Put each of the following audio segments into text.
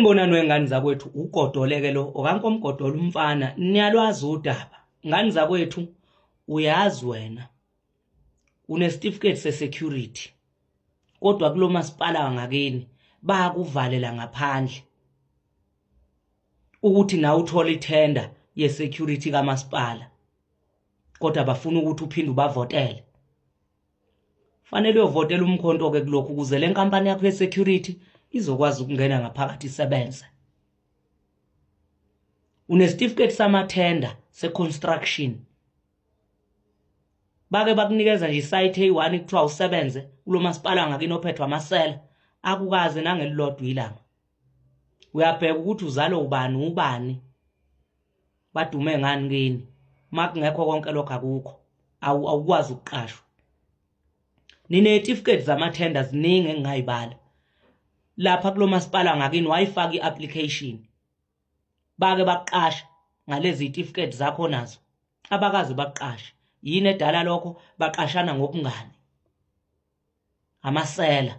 Sanibonani wengane zakwethu ugodoleke lo okankomgodola umfana niyalwazi udaba ngani zakwethu uyazi wena unesitifiketi sesecurity kodwa kulo masipala ngakini bayakuvalela ngaphandle ukuthi na uthola itender yesecurity kamasipala kodwa bafuna ukuthi uphinde ubavotele fanele uyovotela umkhonto ke kulokhu ukuze le nkampani yakho yesecurity izokwazi ukungena ngaphakathi isebenze unesitifiketi samathenda seconstruction bake bakunikeza nje isite eyi1 kuthiwa usebenze kulo masipala ngakini ophethwe amasela akukaze nangelilodwa ilanga uyabheka ukuthi uzalo ubani badume ngani kini makungekho konke lokho akukho awukwazi ukuqashwa ninetifiketi zamathenda ziningi engingayibala lapha kulo masipala ngakini wayifaka iapplication bake baqasha ngalezi itifiketi zakho nazo abakazi baqasha yini edala lokho baqashana ngobungani amasela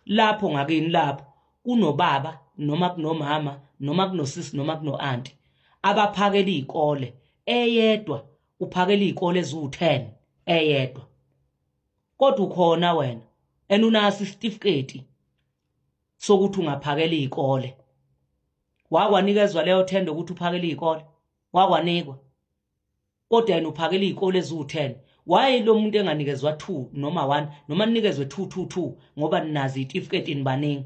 lapho ngakini lapho kunobaba noma kunomama noma kunosisi noma kunoanti abaphakela izikole eyedwa uphakela izikole ezu10 eyedwa kodwa ukhona wena enunasi isitifiketi sokuthi ungaphakela izikole wakwanikezwa leyo thenda ukuthi uphakela izikole wakwanikwa kodwa yena uphakela izikole ezu10 why lo muntu enganikezwa 2 noma 1 noma nikezwe 2 ngoba ninazi isitifiketi nibaningi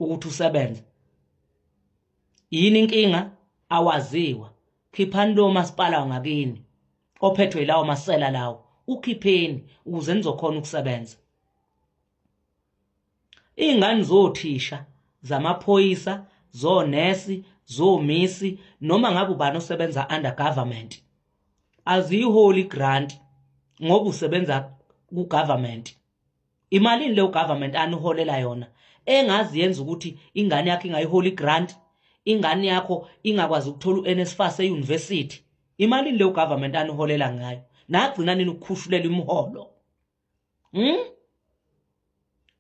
ukuthi usebenze yini inkinga awaziwa khiphani lo masipala ngakini ophethwe lawo masela lawo ukhipheni ukuze nizokhona ukusebenza ingane zothisha zamaphoyisa zonesi zomisi noma ngabe ubani osebenza under government aziholi grant ngoba usebenza ku government imali le government aniholela yona engazi yenza ukuthi ingane yakhe ingayiholi grant ingane yakho ingakwazi ukuthola uNSFAS euniversity imali le government aniholela ngayo nagcina nini ukukhushulelwa imiholo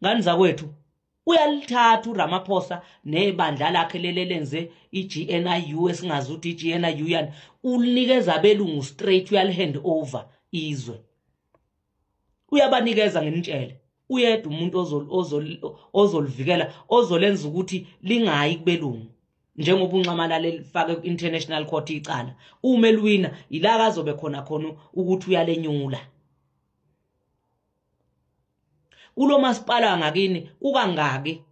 ngani zakwethu uyalithatha uRamaphosa nebandla lakhe lenze iGNIU esingazi ukuthi iGNIU yani ulinikeza abelungu straight uyalihand over izwe uyabanikeza ngenitshele uyedwa umuntu ozolivikela ozolenza ukuthi lingayi kubelungu njengoba unxamalala lifake ku-international court icala uma elwina ila kazobe khona ukuthi uyalenyula kulo masipala ngakini ukangaki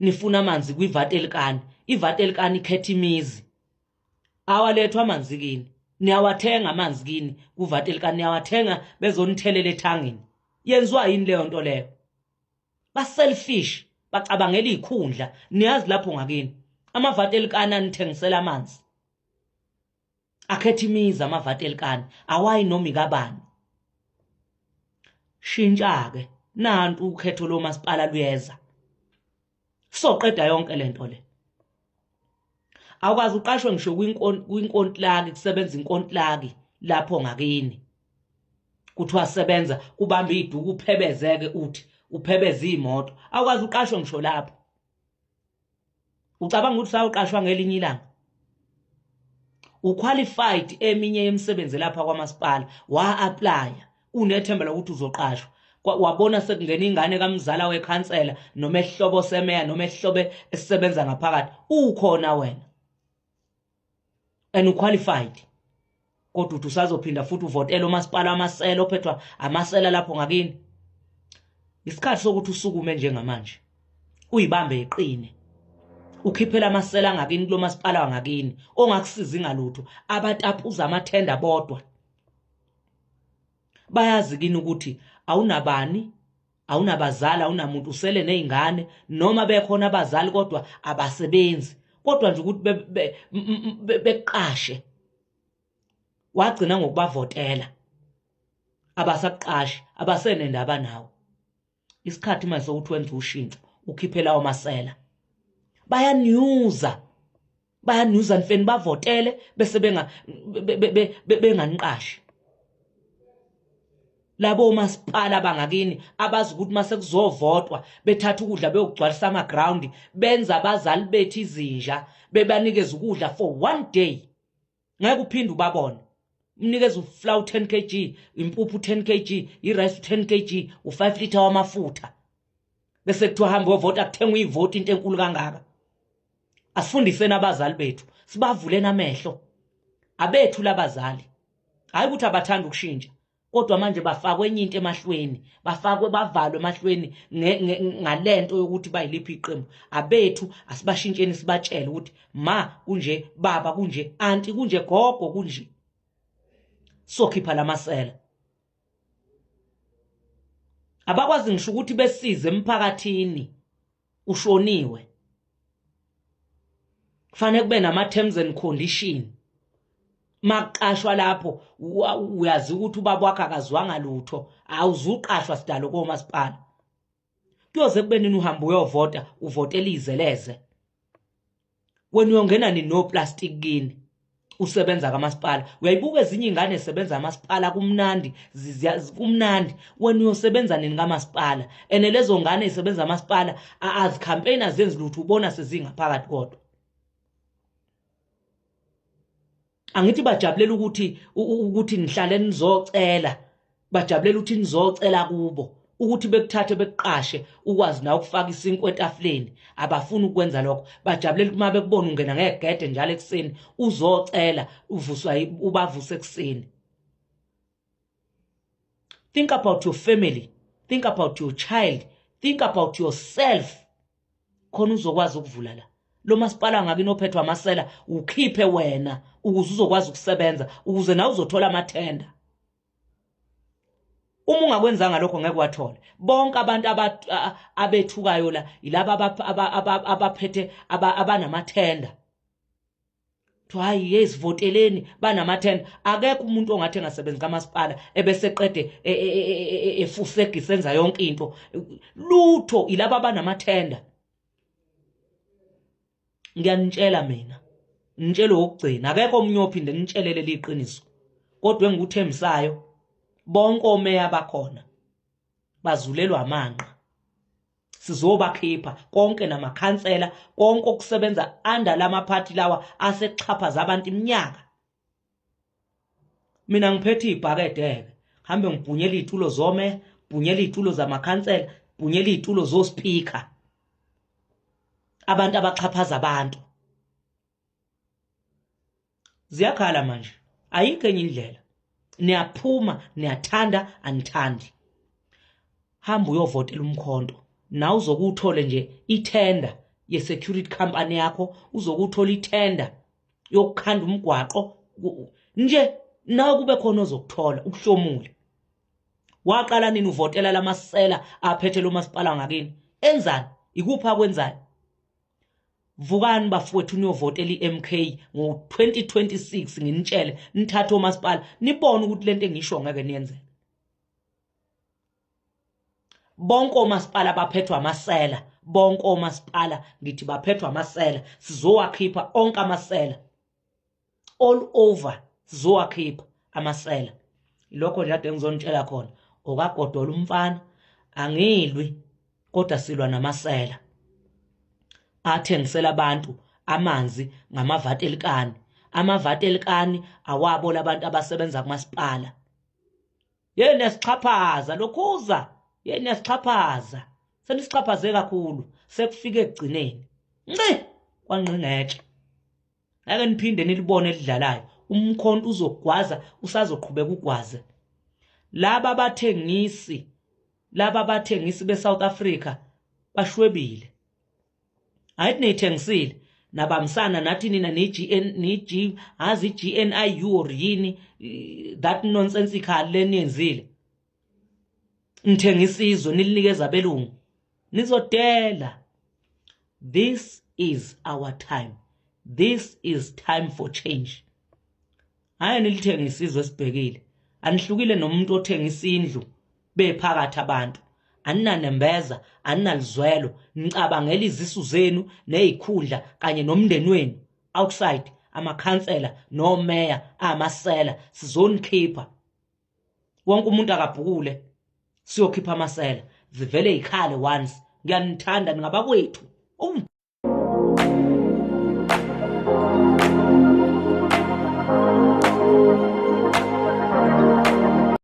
nifuna amanzi kwivatelikani ivatelikani ikhetha imizi awalethwa amanzi kini niyawathenga amanzi kini kuvatelikani niyawathenga bezonithelela ethangini yenziwa yini leyo nto leyo ba-selfish bacabangela izikhundla niyazi lapho ngakini amavatelikani anithengisela amanzi akhetha imizi amavatelikani awayi noma ikabani shintsha-ke nantu ukhetho lo masipala luyeza soqeda yonke lento le awukazi uqashwe ngisho kwinkontilaki kusebenza inkontilaki lapho ngakini kuthiwa sebenza kubamba iduku uphebezeke uthi uphebeza imoto awukazi uqashwe ngisho lapho ucabanga ukuthi sawuqashwa ngelinye ilanga uqualified eminye yemisebenzi lapha kwamasipala wa-applya unethemba lokuthi uzoqashwa wabona sekungena ingane kamzala wekhansela noma ehlobo semeya noma ehlobo esisebenza ngaphakathi ukhona wena and uqualified kodwa uthi usazophinda futhi uvotela umasipala amasela ophethwa amasela lapho ngakini isikhathi sokuthi usukume njengamanje uyibambe iqine ukhiphela amasela ngakini kulo masipala ngakini ongakusiza ngalutho abatapuza amathenda bodwa bayazi kini ukuthi awunabani awunabazali awunamuntu usele nezingane noma bekhona abazali kodwa abasebenzi kodwa nje ukuthi beqashe wagcina ngokubavotela abasaqashi abasenendaba nawo isikhathi manje sokuthi wenza ushintsho ukhiphela amasela bayanuza nifeni bavotele bese benganiqashi labo masipala bangakini abazi ukuthi mase kuzovotwa bethatha ukudla beyogcwalisa ama-ground benza abazali bethu izinja bebanikeza ukudla for 1 day ngeke uphinde ubabone umnikeza uflour 10 kg impuphu 10 kg irice 10 kg u5 liter wamafutha bese kuthiwa hamba uyovota kuthengwa ivoti into enkulu kangaka. Asifundiseni abazali bethu sibavuleni amehlo abethu labazali hayi ukuthi abathanda ukushintsha kodwa manje bafakwe enye into emahlweni bafakwe bavalwe emahlweni ngalento yokuthi bayiliphi iqembu abethu asibashintsheni sibatshele ukuthi ma kunje baba kunje anti kunje gogo kunje sokhipha lamasela abakwazi ngisho ukuthi besize emphakathini ushoniwe kufanele kube nama terms and condition maqashwa lapho uyazi ukuthi ubaba wakhe akazwanga lutho awuzuqashwa sidalo komasipala kuyoze kube nini uhamba uyovota uvotela izeleze wena uyongena ni no plastic kini usebenza kamasipala uyayibuka ezinye ingane esebenza kamasipala kumnandi kumnandi wena uyosebenza nini kamasipala ene lezo ngane ezisebenza kamasipala azicampaign azenzi lutho ubona sezingaphakathi kodwa angithi bajabulela ukuthi nihlale nizocela bajabulela ukuthi nizocela kubo ukuthi bekuthathe bekuqashe ukwazi nawe ukufaka isinkwe etafuleni abafuni ukwenza lokho bajabulela ukuthi mabe kubona ungena ngegede njalo ekseni uzocela uvuswa ubavuse ekseni. Think about your family, think about your child, think about yourself khona uzokwazi ukuvula la lo masipala ngakini ophethwe amasela ukhiphe wena ukuze uzokwazi ukusebenza ukuze nawe uzothola amathenda. Uma ungakwenzanga lokho ngeke wathola bonke abantu abethukayo la ilaba abaphethe abanamathenda hayi yesivoteleni banamathenda akekho umuntu ongathi engasebenzi kamasipala ebese qede efusega isenza yonke into lutho ilaba abanamathenda. Ngiyanitshela mina nitshelo ukugcina akekho omunye ophinde nitshelele liqiniso kodwa engikuthembisayo bonke omeya bakhona bazulelwa amanqa sizobakhipha konke namakhansela konke okusebenza under lamaphathi lawa asexhaphaza abantu iminyaka. Mina ngiphethe ibhakedeke hambe ngibhunyela izitulo zome bhunyela izitulo zamakhansela bhunyela izitulo zospeaker abantu abaxhaphaza abantu ziyakhala manje ayikho enye indlela niyaphuma niyathanda anithandi hamba uyovotela umkhonto na uzokuthole nje itender ye security company yakho uzokuthola itender yokukhanda umgwaqo nje nawe kube khona ozokuthola ukuhlomule. Waqala nini uvotela lamasela aphethe lo masipala ngakini enzani ikuphi akwenzayo vukani bafowethu niyovotela iMK ngo2026 nginitshele nithathe omasipala nibone ukuthi lento engisho ngeke niyenzeke. Bonke omasipala baphethwe amasela bonke omasipala ngithi baphethwe amasela sizowakhipha onke amasela all over sizowakhipha amasela ilokho nje ade ngizonitshela khona okagodola umfana angilwi kodwa silwa namasela athengisela abantu amanzi ngamavatelikani amavatelikani awabo labantu abasebenza kumasipala yena yasixhaphaza lokhuza yena yasixhaphaza senisichaphaze kakhulu sekufike egcineni nci kwanqingetshe ake niphinde nilibone elidlalayo umkhonto uzogwaza usazoqhubeka ugwaze laba bathengisi beSouth Africa bashwebile ayithi nithengisile nabamsana nathi nina azi GNIU or yini that nonsensical leniyenzile nithengisizwe nilinikeza belungu nizodela. This is our time, this is time for change. Hayi nilithengisizwe sibhekile anihlukile nomuntu othengisa indlu bephakathi abantu aninanembeza aninalizwelo nicabangela izisu zenu nezikhundla kanye nomndeni wenu outside amakhansela no mayor amasela sizonikhipha wonke umuntu akabhukule siyokhipha amasela zivele ikhale once ngiyanithanda ningabakwethu